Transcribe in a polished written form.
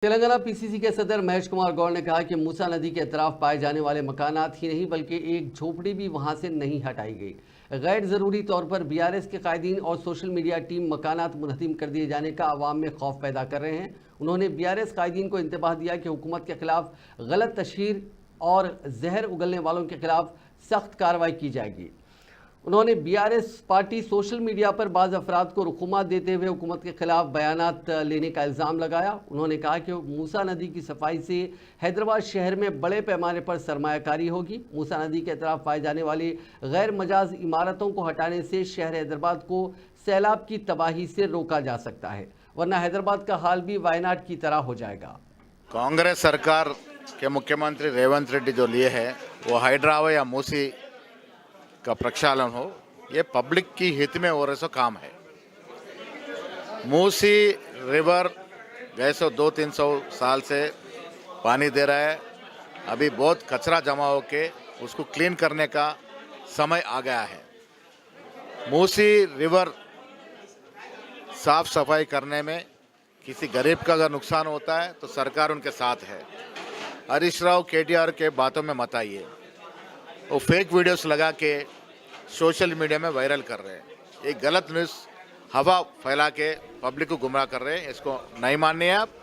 Telangana PCC के सदर महेश कुमार गौड़ ने कहा कि मूसा नदी के अतराफ पाए जाने वाले मकानात ही नहीं बल्कि एक झोपड़ी भी वहां से नहीं हटाई गई। गैर ज़रूरी तौर पर बीआरएस के कायदीन और सोशल मीडिया टीम मकानात मुनहदिम कर दिए जाने का आवाम में खौफ पैदा कर रहे हैं। उन्होंने बीआरएस कायदीन को इंतबाह दिया कि हुकूमत के खिलाफ गलत तशहीर और जहर उगलने वालों के खिलाफ सख्त कार्रवाई की जाएगी। उन्होंने बीआरएस पार्टी सोशल मीडिया पर बाज़ अफराद को रुकुमात देते हुए हुकूमत के खिलाफ बयानात लेने का इल्ज़ाम लगाया। उन्होंने कहा कि मूसा नदी की सफाई से हैदराबाद शहर में बड़े पैमाने पर सरमायाकारी होगी। मूसा नदी के तरफ पाए जाने वाली गैर मजाज इमारतों को हटाने से शहर हैदराबाद को सैलाब की तबाही से रोका जा सकता है, वरना हैदराबाद का हाल भी वायनाड की तरह हो जाएगा। कांग्रेस सरकार के मुख्यमंत्री रेवंत रेड्डी जो लिए है वो हाइड्रा हो या मूसी का प्रक्षालन हो, ये पब्लिक की हित में हो रहे सो काम है। मूसी रिवर जैसे 200-300 साल से पानी दे रहा है, अभी बहुत कचरा जमा होके उसको क्लीन करने का समय आ गया है। मूसी रिवर साफ सफाई करने में किसी गरीब का अगर नुकसान होता है तो सरकार उनके साथ है। हरीश राव केटीआर के बातों में मत आइए, वो फेक वीडियोस लगा के सोशल मीडिया में वायरल कर रहे हैं। एक गलत न्यूज़ हवा फैला के पब्लिक को गुमराह कर रहे हैं, इसको नहीं माननी है आप।